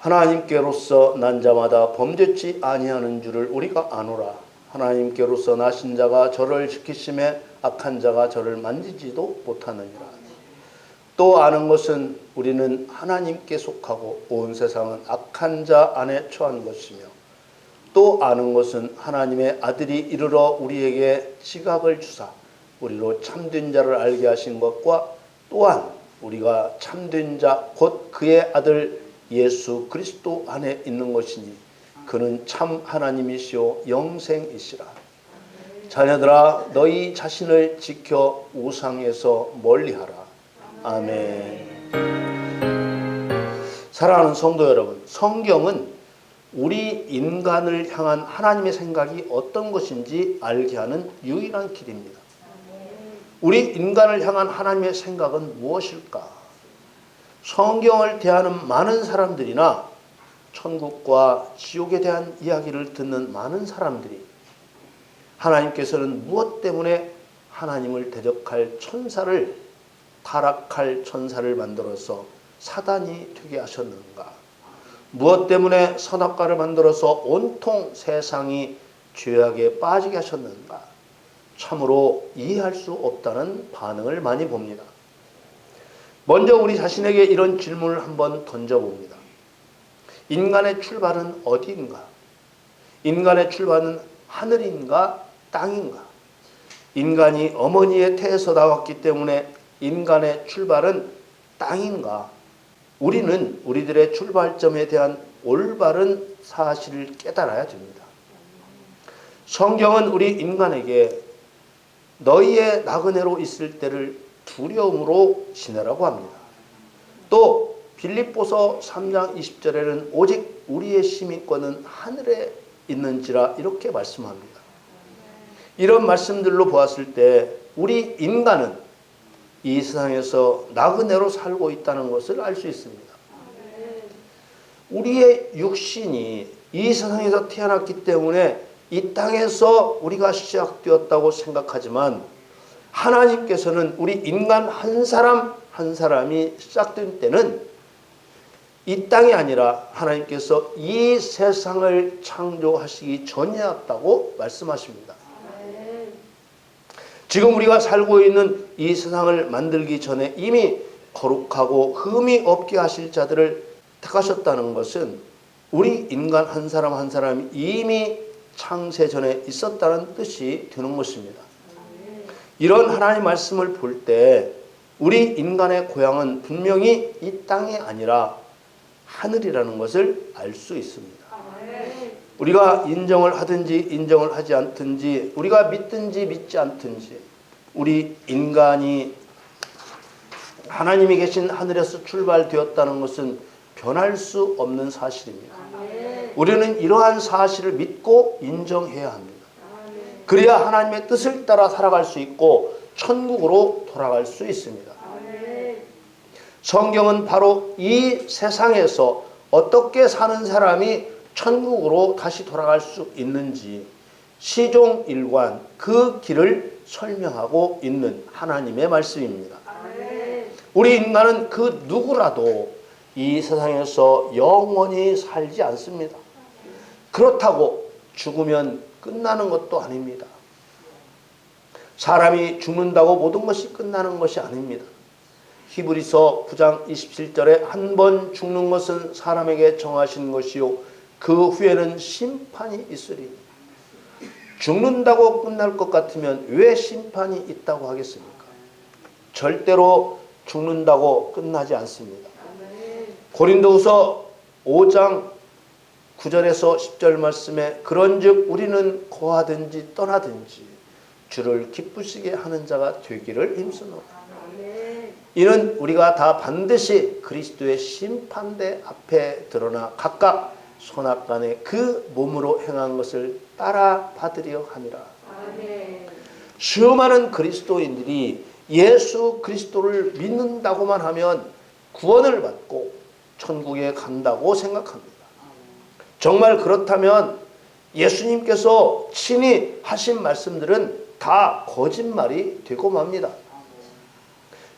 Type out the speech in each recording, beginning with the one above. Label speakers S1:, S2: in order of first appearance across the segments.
S1: 하나님께로서 난 자마다 범죄치 아니하는 줄을 우리가 아노라. 하나님께로서 나신 자가 저를 지키심에 악한 자가 저를 만지지도 못하느니라. 또 아는 것은 우리는 하나님께 속하고 온 세상은 악한 자 안에 처한 것이며, 또 아는 것은 하나님의 아들이 이르러 우리에게 지각을 주사 우리로 참된 자를 알게 하신 것과, 또한 우리가 참된 자 곧 그의 아들 예수 그리스도 안에 있는 것이니 그는 참 하나님이시오 영생이시라. 자녀들아, 너희 자신을 지켜 우상에서 멀리하라. 아멘. 사랑하는 성도 여러분, 성경은 우리 인간을 향한 하나님의 생각이 어떤 것인지 알게 하는 유일한 길입니다. 우리 인간을 향한 하나님의 생각은 무엇일까? 성경을 대하는 많은 사람들이나 천국과 지옥에 대한 이야기를 듣는 많은 사람들이 하나님께서는 무엇 때문에 하나님을 대적할 천사를, 타락할 천사를 만들어서 사단이 되게 하셨는가? 무엇 때문에 선악과를 만들어서 온통 세상이 죄악에 빠지게 하셨는가? 참으로 이해할 수 없다는 반응을 많이 봅니다. 먼저 우리 자신에게 이런 질문을 한번 던져봅니다. 인간의 출발은 어디인가? 인간의 출발은 하늘인가 땅인가? 인간이 어머니의 태에서 나왔기 때문에 인간의 출발은 땅인가? 우리는 우리들의 출발점에 대한 올바른 사실을 깨달아야 됩니다. 성경은 우리 인간에게 너희의 나그네로 있을 때를 두려움으로 지내라고 합니다. 또 빌립보서 3장 20절에는 오직 우리의 시민권은 하늘에 있는지라 이렇게 말씀합니다. 이런 말씀들로 보았을 때 우리 인간은 이 세상에서 나그네로 살고 있다는 것을 알 수 있습니다. 우리의 육신이 이 세상에서 태어났기 때문에 이 땅에서 우리가 시작되었다고 생각하지만, 하나님께서는 우리 인간 한 사람 한 사람이 시작된 때는 이 땅이 아니라 하나님께서 이 세상을 창조하시기 전이었다고 말씀하십니다. 지금 우리가 살고 있는 이 세상을 만들기 전에 이미 거룩하고 흠이 없게 하실 자들을 택하셨다는 것은 우리 인간 한 사람 한 사람이 이미 창세 전에 있었다는 뜻이 되는 것입니다. 이런 하나님의 말씀을 볼 때 우리 인간의 고향은 분명히 이 땅이 아니라 하늘이라는 것을 알 수 있습니다. 우리가 인정을 하든지 인정을 하지 않든지, 우리가 믿든지 믿지 않든지, 우리 인간이 하나님이 계신 하늘에서 출발되었다는 것은 변할 수 없는 사실입니다. 우리는 이러한 사실을 믿고 인정해야 합니다. 그래야 하나님의 뜻을 따라 살아갈 수 있고 천국으로 돌아갈 수 있습니다. 성경은 바로 이 세상에서 어떻게 사는 사람이 천국으로 다시 돌아갈 수 있는지 시종일관 그 길을 설명하고 있는 하나님의 말씀입니다. 우리 인간은 그 누구라도 이 세상에서 영원히 살지 않습니다. 그렇다고 죽으면 끝나는 것도 아닙니다. 사람이 죽는다고 모든 것이 끝나는 것이 아닙니다. 히브리서 9장 27절에 한 번 죽는 것은 사람에게 정하신 것이요 그 후에는 심판이 있으리. 죽는다고 끝날 것 같으면 왜 심판이 있다고 하겠습니까? 절대로 죽는다고 끝나지 않습니다. 고린도후서 5장 9절에서 10절 말씀에 그런즉 우리는 거하든지 떠나든지 주를 기쁘시게 하는 자가 되기를 힘쓰노라. 이는 우리가 다 반드시 그리스도의 심판대 앞에 드러나 각각 선악간에 그 몸으로 행한 것을 따라 받으려 함이라. 수많은 그리스도인들이 예수 그리스도를 믿는다고만 하면 구원을 받고 천국에 간다고 생각합니다. 정말 그렇다면 예수님께서 친히 하신 말씀들은 다 거짓말이 되고 맙니다.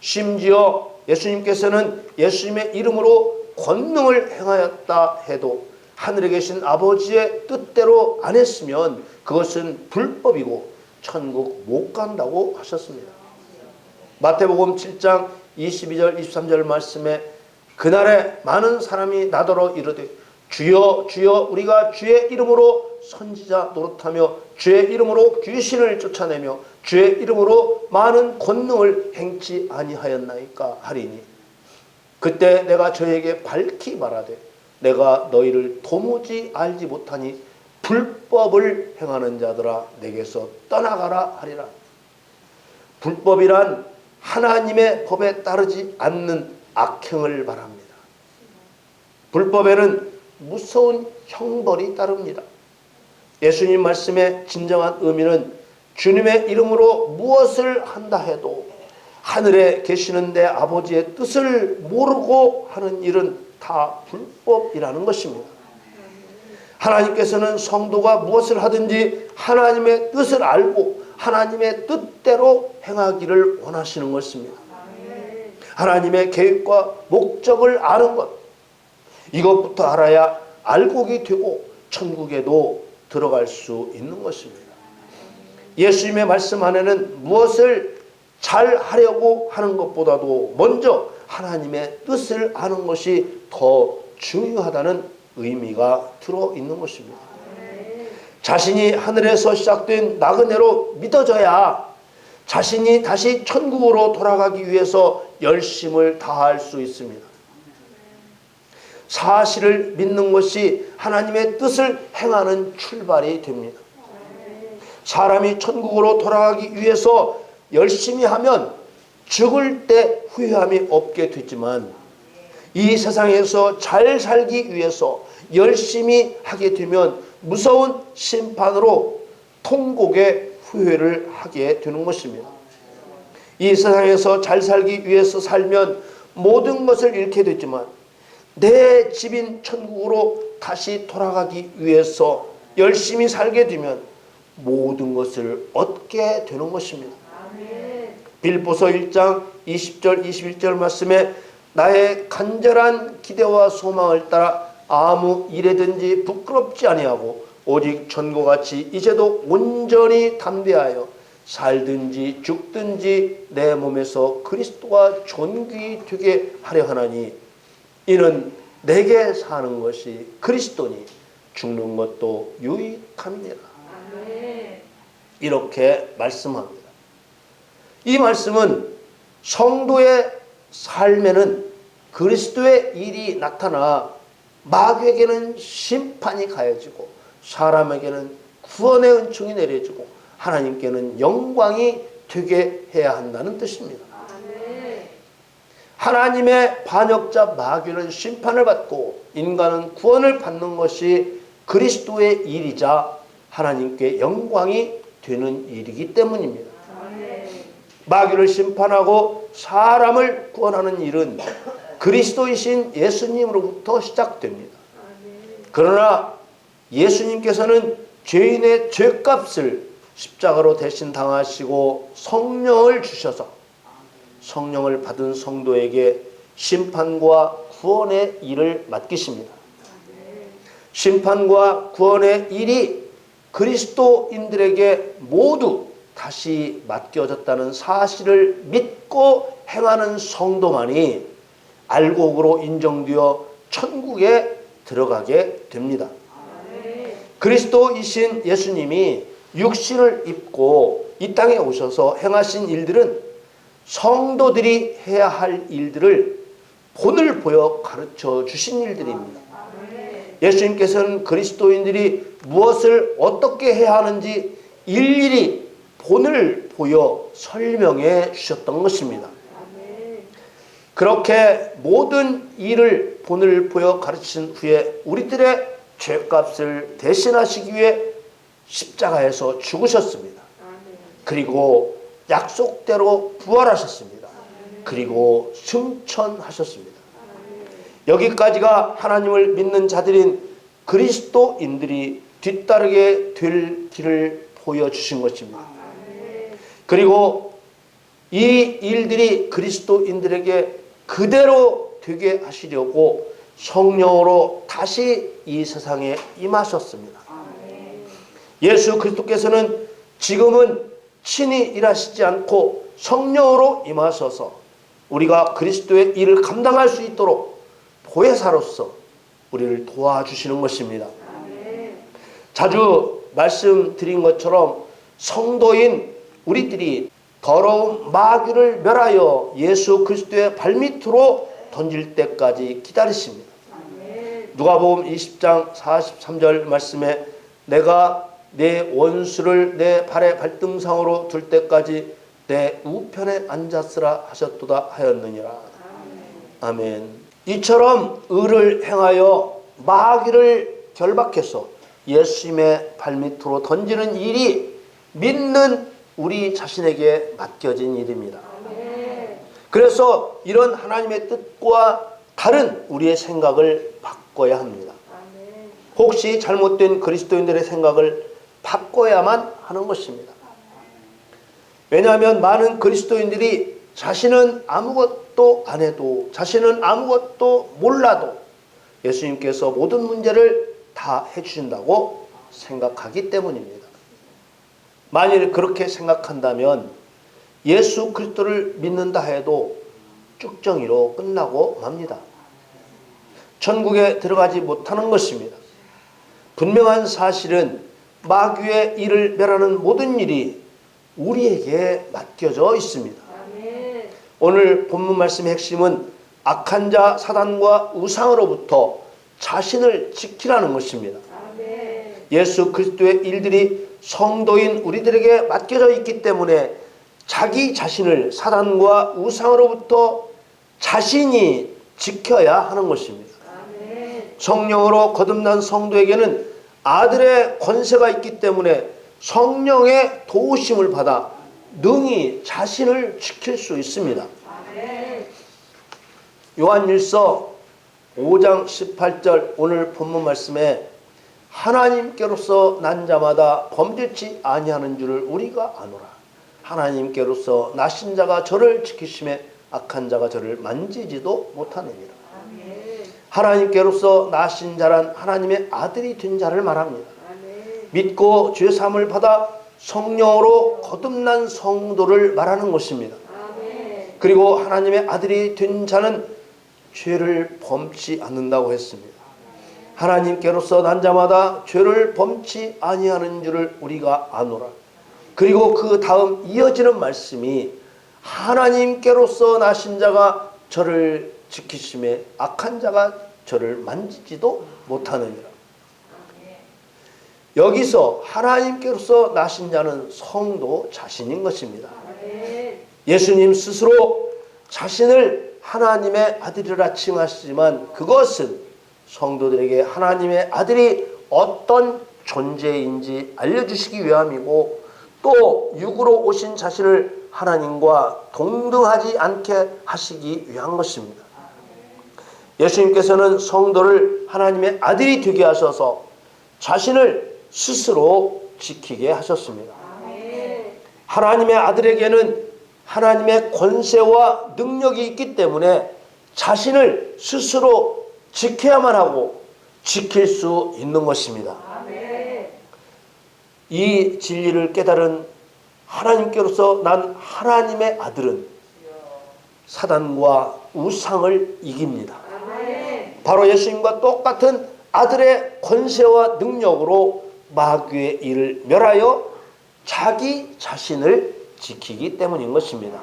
S1: 심지어 예수님께서는 예수님의 이름으로 권능을 행하였다 해도 하늘에 계신 아버지의 뜻대로 안 했으면 그것은 불법이고 천국 못 간다고 하셨습니다. 마태복음 7장 22절 23절 말씀에 그날에 많은 사람이 나더러 이르되 주여 주여 우리가 주의 이름으로 선지자 노릇하며 주의 이름으로 귀신을 쫓아내며 주의 이름으로 많은 권능을 행치 아니하였나이까 하리니 그때 내가 저에게 밝히 말하되 내가 너희를 도무지 알지 못하니 불법을 행하는 자들아 내게서 떠나가라 하리라. 불법이란 하나님의 법에 따르지 않는 악행을 말합니다. 불법에는 무서운 형벌이 따릅니다. 예수님 말씀의 진정한 의미는 주님의 이름으로 무엇을 한다 해도 하늘에 계시는 내 아버지의 뜻을 모르고 하는 일은 다 불법이라는 것입니다. 하나님께서는 성도가 무엇을 하든지 하나님의 뜻을 알고 하나님의 뜻대로 행하기를 원하시는 것입니다. 하나님의 계획과 목적을 아는 것, 이것부터 알아야 알곡이 되고 천국에도 들어갈 수 있는 것입니다. 예수님의 말씀 안에는 무엇을 잘 하려고 하는 것보다도 먼저 하나님의 뜻을 아는 것이 더 중요하다는 의미가 들어있는 것입니다. 자신이 하늘에서 시작된 나그네로 믿어져야 자신이 다시 천국으로 돌아가기 위해서 열심을 다할 수 있습니다. 사실을 믿는 것이 하나님의 뜻을 행하는 출발이 됩니다. 사람이 천국으로 돌아가기 위해서 열심히 하면 죽을 때 후회함이 없게 되지만 이 세상에서 잘 살기 위해서 열심히 하게 되면 무서운 심판으로 통곡의 후회를 하게 되는 것입니다. 이 세상에서 잘 살기 위해서 살면 모든 것을 잃게 되지만 내 집인 천국으로 다시 돌아가기 위해서 열심히 살게 되면 모든 것을 얻게 되는 것입니다. 빌보서 1장 20절 21절 말씀에 나의 간절한 기대와 소망을 따라 아무 일에든지 부끄럽지 아니하고 오직 전과같이 이제도 온전히 담대하여 살든지 죽든지 내 몸에서 그리스도가 존귀 되게 하려 하나니 이는 내게 사는 것이 그리스도니 죽는 것도 유익함이니라. 이렇게 말씀합니다. 이 말씀은 성도의 삶에는 그리스도의 일이 나타나 마귀에게는 심판이 가해지고 사람에게는 구원의 은총이 내려지고 하나님께는 영광이 되게 해야 한다는 뜻입니다. 하나님의 반역자 마귀는 심판을 받고 인간은 구원을 받는 것이 그리스도의 일이자 하나님께 영광이 되는 일이기 때문입니다. 마귀를 심판하고 사람을 구원하는 일은 그리스도이신 예수님으로부터 시작됩니다. 그러나 예수님께서는 죄인의 죄값을 십자가로 대신 당하시고 성령을 주셔서 성령을 받은 성도에게 심판과 구원의 일을 맡기십니다. 심판과 구원의 일이 그리스도인들에게 모두 다시 맡겨졌다는 사실을 믿고 행하는 성도만이 알곡으로 인정되어 천국에 들어가게 됩니다. 그리스도이신 예수님이 육신을 입고 이 땅에 오셔서 행하신 일들은 성도들이 해야 할 일들을 본을 보여 가르쳐 주신 일들입니다. 예수님께서는 그리스도인들이 무엇을 어떻게 해야 하는지 일일이 본을 보여 설명해 주셨던 것입니다. 그렇게 모든 일을 본을 보여 가르친 후에 우리들의 죄값을 대신하시기 위해 십자가에서 죽으셨습니다. 그리고 약속대로 부활하셨습니다. 그리고 승천하셨습니다. 여기까지가 하나님을 믿는 자들인 그리스도인들이 뒤따르게 될 길을 보여주신 것입니다. 그리고 이 일들이 그리스도인들에게 그대로 되게 하시려고 성령으로 다시 이 세상에 임하셨습니다. 예수 그리스도께서는 지금은 친히 일하시지 않고 성령으로 임하셔서 우리가 그리스도의 일을 감당할 수 있도록 보혜사로서 우리를 도와주시는 것입니다. 자주 말씀드린 것처럼 성도인 우리들이 더러운 마귀를 멸하여 예수 그리스도의 발밑으로 던질 때까지 기다리십니다. 누가복음 20장 43절 말씀에 내가 내 원수를 내 발의 발등상으로 둘 때까지 내 우편에 앉았으라 하셨도다 하였느니라. 아멘. 이처럼 의를 행하여 마귀를 결박해서 예수님의 발밑으로 던지는 일이 믿는 우리 자신에게 맡겨진 일입니다. 그래서 이런 하나님의 뜻과 다른 우리의 생각을 바꿔야 합니다. 혹시 잘못된 그리스도인들의 생각을 바꿔야만 하는 것입니다. 왜냐하면 많은 그리스도인들이 자신은 아무것도 안 해도, 자신은 아무것도 몰라도 예수님께서 모든 문제를 다 해주신다고 생각하기 때문입니다. 만일 그렇게 생각한다면 예수 그리스도를 믿는다 해도 쭉정이로 끝나고 맙니다. 천국에 들어가지 못하는 것입니다. 분명한 사실은 마귀의 일을 멸하는 모든 일이 우리에게 맡겨져 있습니다. 오늘 본문 말씀의 핵심은 악한 자 사단과 우상으로부터 자신을 지키라는 것입니다. 예수 그리스도의 일들이 성도인 우리들에게 맡겨져 있기 때문에 자기 자신을 사단과 우상으로부터 자신이 지켜야 하는 것입니다. 성령으로 거듭난 성도에게는 아들의 권세가 있기 때문에 성령의 도우심을 받아 능히 자신을 지킬 수 있습니다. 요한일서 5장 18절 오늘 본문 말씀에 하나님께로서 난 자마다 범죄치 아니하는 줄을 우리가 아노라. 하나님께로서 나신 자가 저를 지키심에 악한 자가 저를 만지지도 못하느니라. 하나님께로서 나신 자란 하나님의 아들이 된 자를 말합니다. 믿고 죄사함을 받아 성령으로 거듭난 성도를 말하는 것입니다. 그리고 하나님의 아들이 된 자는 죄를 범치 않는다고 했습니다. 하나님께로서 난 자마다 죄를 범치 아니하는 줄을 우리가 아노라. 그리고 그 다음 이어지는 말씀이 하나님께로서 나신 자가 저를 지키심에 악한 자가 저를 만지지도 못하느니라. 여기서 하나님께로서 나신 자는 성도 자신인 것입니다. 예수님 스스로 자신을 하나님의 아들이라 칭하시지만 그것은 성도들에게 하나님의 아들이 어떤 존재인지 알려주시기 위함이고 또 육으로 오신 자신을 하나님과 동등하지 않게 하시기 위한 것입니다. 예수님께서는 성도를 하나님의 아들이 되게 하셔서 자신을 스스로 지키게 하셨습니다. 하나님의 아들에게는 하나님의 권세와 능력이 있기 때문에 자신을 스스로 지켜야만 하고 지킬 수 있는 것입니다. 이 진리를 깨달은 하나님께로서 난 하나님의 아들은 사단과 우상을 이깁니다. 바로 예수님과 똑같은 아들의 권세와 능력으로 마귀의 일을 멸하여 자기 자신을 지키기 때문인 것입니다.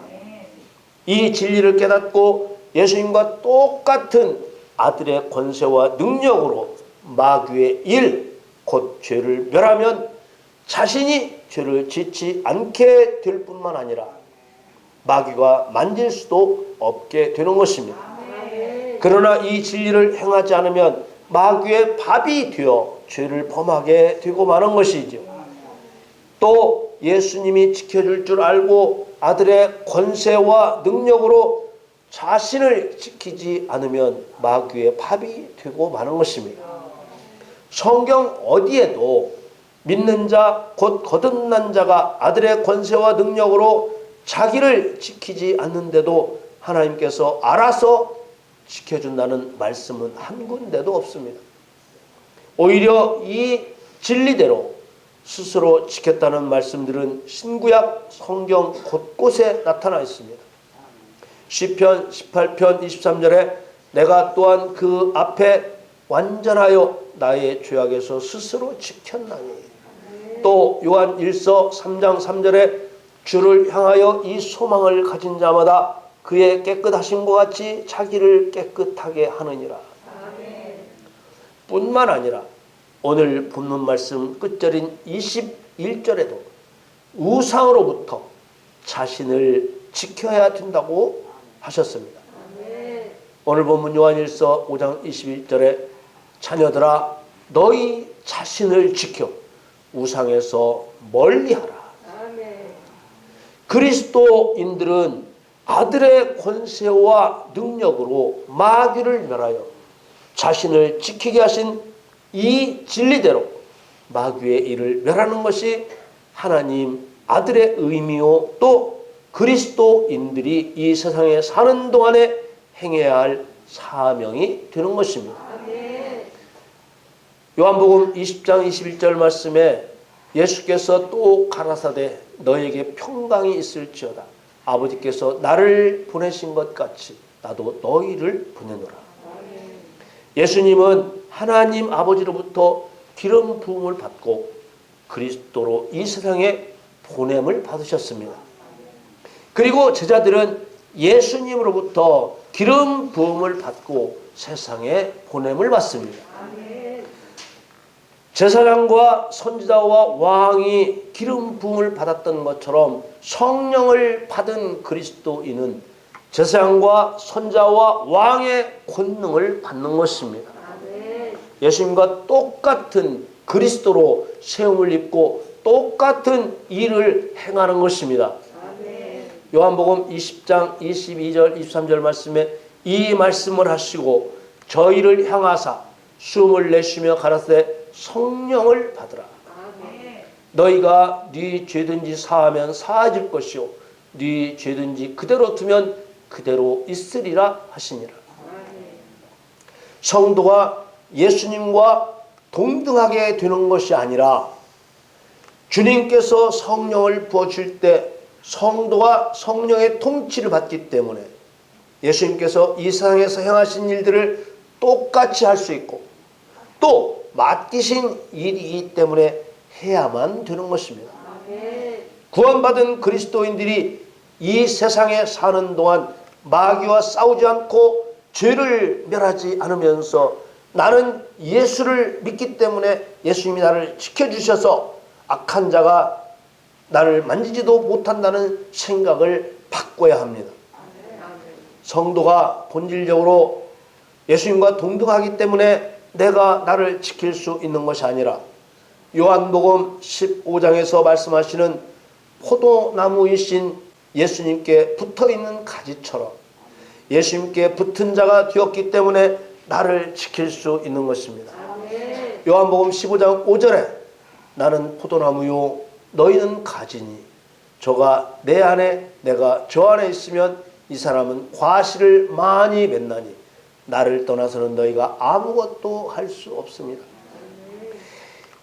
S1: 이 진리를 깨닫고 예수님과 똑같은 아들의 권세와 능력으로 마귀의 일, 곧 죄를 멸하면 자신이 죄를 짓지 않게 될 뿐만 아니라 마귀가 만질 수도 없게 되는 것입니다. 그러나 이 진리를 행하지 않으면 마귀의 밥이 되어 죄를 범하게 되고 마는 것이죠. 또 예수님이 지켜줄 줄 알고 아들의 권세와 능력으로 자신을 지키지 않으면 마귀의 밥이 되고 마는 것입니다. 성경 어디에도 믿는 자, 곧 거듭난 자가 아들의 권세와 능력으로 자기를 지키지 않는데도 하나님께서 알아서
S2: 지켜준다는 말씀은 한 군데도 없습니다. 오히려 이 진리대로 스스로 지켰다는 말씀들은 신구약 성경 곳곳에 나타나 있습니다. 시편 18편 23절에 내가 또한 그 앞에 완전하여 나의 죄악에서 스스로 지켰나니, 또 요한 1서 3장 3절에 주를 향하여 이 소망을 가진 자마다 그의 깨끗하심과 같이 자기를 깨끗하게 하느니라. 뿐만 아니라 오늘 본문 말씀 끝절인 21절에도 우상으로부터 자신을 지켜야 된다고 하셨습니다. 오늘 본문 요한일서 5장 21절에 자녀들아 너희 자신을 지켜 우상에서 멀리하라. 그리스도인들은 아들의 권세와 능력으로 마귀를 멸하여 자신을 지키게 하신 이 진리대로 마귀의 일을 멸하는 것이 하나님 아들의 의미요, 또 그리스도인들이 이 세상에 사는 동안에 행해야 할 사명이 되는 것입니다. 요한복음 20장 21절 말씀에 예수께서 또 가라사대 너에게 평강이 있을지어다. 아버지께서 나를 보내신 것 같이 나도 너희를 보내노라. 예수님은 하나님 아버지로부터 기름 부음을 받고 그리스도로 이 세상에 보냄을 받으셨습니다. 그리고 제자들은 예수님으로부터 기름 부음을 받고 세상에 보냄을 받습니다. 제사장과 선지자와 왕이 기름 부음을 받았던 것처럼 성령을 받은 그리스도인은 제사장과 선지자와 왕의 권능을 받는 것입니다. 예수님과 똑같은 그리스도로 세움을 입고 똑같은 일을 행하는 것입니다. 요한복음 20장 22절 23절 말씀에 이 말씀을 하시고 저희를 향하사 숨을 내쉬며 가라사대 성령을 받으라. 너희가 네 죄든지 사하면 사해질 것이요 네 죄든지 그대로 두면 그대로 있으리라 하시니라. 성도가 예수님과 동등하게 되는 것이 아니라 주님께서 성령을 부어줄 때 성도가 성령의 통치를 받기 때문에 예수님께서 이 세상에서 행하신 일들을 똑같이 할 수 있고 또 맡기신 일이기 때문에 해야만 되는 것입니다. 구원받은 그리스도인들이 이 세상에 사는 동안 마귀와 싸우지 않고 죄를 멸하지 않으면서 나는 예수를 믿기 때문에 예수님이 나를 지켜주셔서 악한 자가 나를 만지지도 못한다는 생각을 바꿔야 합니다. 성도가 본질적으로 예수님과 동등하기 때문에 내가 나를 지킬 수 있는 것이 아니라 요한복음 15장에서 말씀하시는 포도나무이신 예수님께 붙어있는 가지처럼 예수님께 붙은 자가 되었기 때문에 나를 지킬 수 있는 것입니다. 요한복음 15장 5절에 나는 포도나무요 너희는 가지니 저가 내 안에 내가 저 안에 있으면 이 사람은 과실을 많이 맺나니 나를 떠나서는 너희가 아무것도 할 수 없습니다.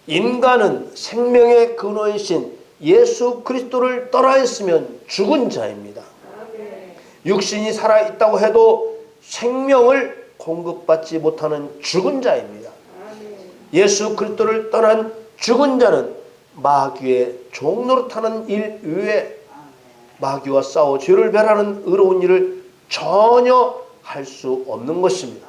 S2: 인간은 생명의 근원이신 예수 그리스도를 떠나 있으면 죽은 자입니다. 육신이 살아있다고 해도 생명을 공급받지 못하는 죽은 자입니다. 예수 그리스도를 떠난 죽은 자는 마귀의 종노릇하는 일 외에 마귀와 싸워 죄를 멸하는 의로운 일을 전혀 할 수 없는 것입니다.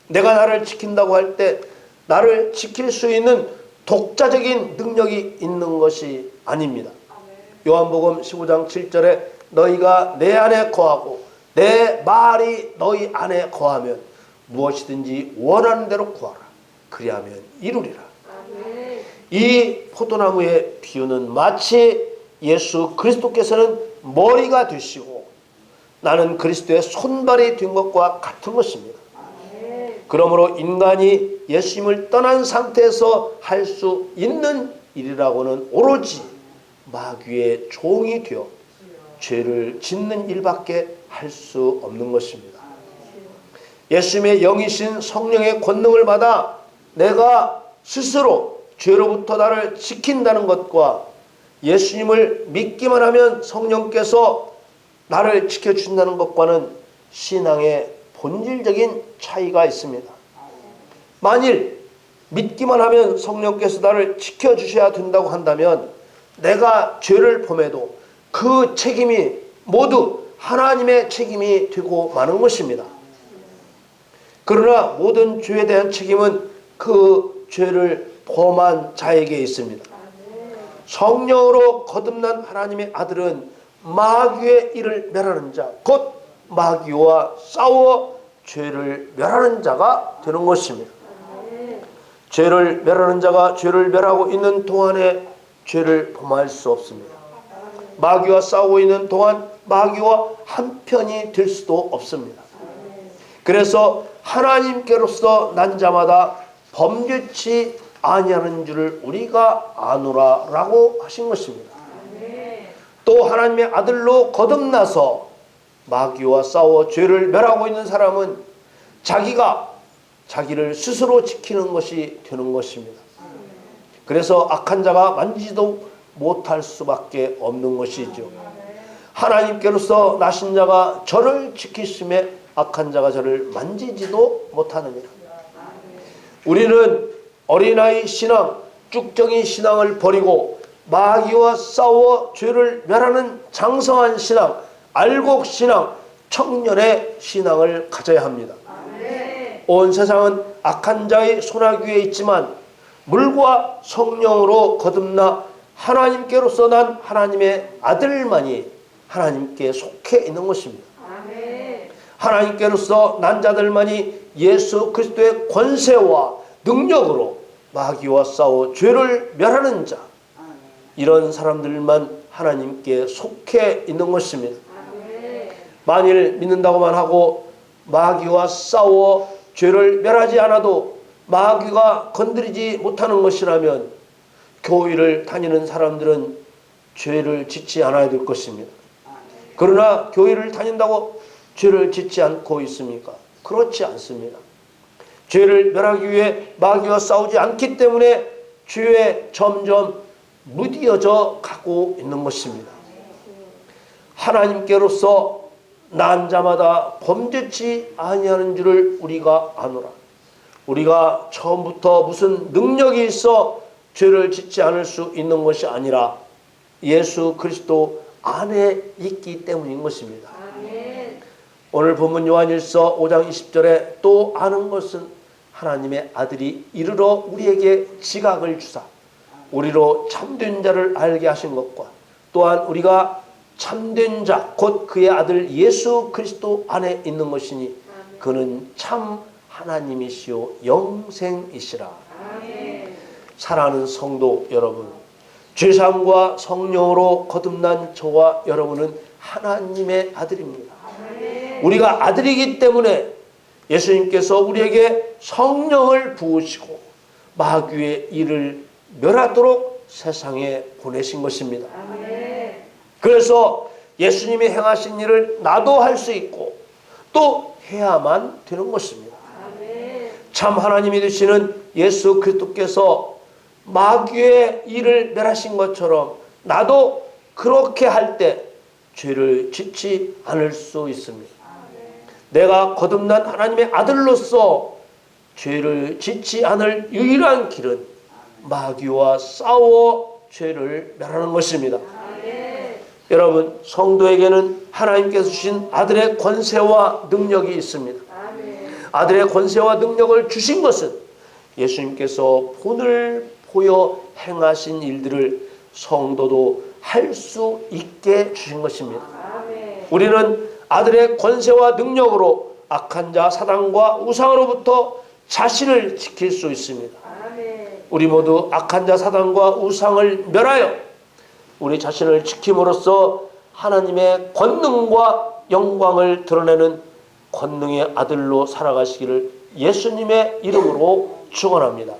S2: 내가 나를 지킨다고 할 때 나를 지킬 수 있는 독자적인 능력이 있는 것이 아닙니다. 요한복음 15장 7절에 너희가 내 안에 거하고 내 말이 너희 안에 거하면 무엇이든지 원하는 대로 구하라. 그리하면 이루리라. 이 포도나무의 비유는 마치 예수 그리스도께서는 머리가 되시고 나는 그리스도의 손발이 된 것과 같은 것입니다. 그러므로 인간이 예수님을 떠난 상태에서 할 수 있는 일이라고는 오로지 마귀의 종이 되어 죄를 짓는 일밖에 할 수 없는 것입니다. 예수님의 영이신 성령의 권능을 받아 내가 스스로 죄로부터 나를 지킨다는 것과 예수님을 믿기만 하면 성령께서 나를 지켜준다는 것과는 신앙의 본질적인 차이가 있습니다. 만일 믿기만 하면 성령께서 나를 지켜주셔야 된다고 한다면 내가 죄를 범해도 그 책임이 모두 하나님의 책임이 되고 마는 것입니다. 그러나 모든 죄에 대한 책임은 그 죄를 범한 자에게 있습니다. 성령으로 거듭난 하나님의 아들은 마귀의 일을 멸하는 자, 곧 마귀와 싸워 죄를 멸하는 자가 되는 것입니다. 죄를 멸하는 자가 죄를 멸하고 있는 동안에 죄를 범할 수 없습니다. 마귀와 싸우고 있는 동안 마귀와 한편이 될 수도 없습니다. 그래서 하나님께로서 난 자마다 범죄치 아니하는 줄을 우리가 아노라 라고 하신 것입니다. 또 하나님의 아들로 거듭나서 마귀와 싸워 죄를 멸하고 있는 사람은 자기가 자기를 스스로 지키는 것이 되는 것입니다. 그래서 악한 자가 만지지도 못할 수밖에 없는 것이죠. 하나님께로서 나신 자가 저를 지키심에 악한 자가 저를 만지지도 못하느니라. 우리는 어린아이 신앙, 쭉정이 신앙을 버리고 마귀와 싸워 죄를 멸하는 장성한 신앙, 알곡 신앙, 청년의 신앙을 가져야 합니다. 온 세상은 악한 자의 손아귀에 있지만 물과 성령으로 거듭나 하나님께로서 난 하나님의 아들만이 하나님께 속해 있는 것입니다. 하나님께로서 난 자들만이 예수 그리스도의 권세와 능력으로 마귀와 싸워 죄를 멸하는 자, 이런 사람들만 하나님께 속해 있는 것입니다. 만일 믿는다고만 하고 마귀와 싸워 죄를 멸하지 않아도 마귀가 건드리지 못하는 것이라면 교회를 다니는 사람들은 죄를 짓지 않아야 될 것입니다. 그러나 교회를 다닌다고 죄를 짓지 않고 있습니까? 그렇지 않습니다. 죄를 멸하기 위해 마귀와 싸우지 않기 때문에 죄에 점점 무디어져 가고 있는 것입니다. 하나님께로서 난 자마다 범죄치 아니하는 줄을 우리가 아노라. 우리가 처음부터 무슨 능력이 있어 죄를 짓지 않을 수 있는 것이 아니라 예수 그리스도 안에 있기 때문인 것입니다. 오늘 본문 요한일서 5장 20절에 또 아는 것은 하나님의 아들이 이르러 우리에게 지각을 주사 우리로 참된 자를 알게 하신 것과 또한 우리가 참된 자 곧 그의 아들 예수 그리스도 안에 있는 것이니 그는 참 하나님이시요 영생이시라. 사랑하는 성도 여러분, 죄사함과 성령으로 거듭난 저와 여러분은 하나님의 아들입니다. 우리가 아들이기 때문에 예수님께서 우리에게 성령을 부으시고 마귀의 일을 멸하도록 세상에 보내신 것입니다. 그래서 예수님이 행하신 일을 나도 할 수 있고 또 해야만 되는 것입니다. 참 하나님이 되시는 예수 그리스도께서 마귀의 일을 멸하신 것처럼 나도 그렇게 할 때 죄를 짓지 않을 수 있습니다. 내가 거듭난 하나님의 아들로서 죄를 짓지 않을 유일한 길은 마귀와 싸워 죄를 멸하는 것입니다. 여러분, 성도에게는 하나님께서 주신 아들의 권세와 능력이 있습니다. 아들의 권세와 능력을 주신 것은 예수님께서 본을 보여 행하신 일들을 성도도 할 수 있게 주신 것입니다. 우리는 아들의 권세와 능력으로 악한 자 사단과 우상으로부터 자신을 지킬 수 있습니다. 우리 모두 악한 자 사단과 우상을 멸하여 우리 자신을 지킴으로써 하나님의 권능과 영광을 드러내는 권능의 아들로 살아가시기를 예수님의 이름으로 축원합니다.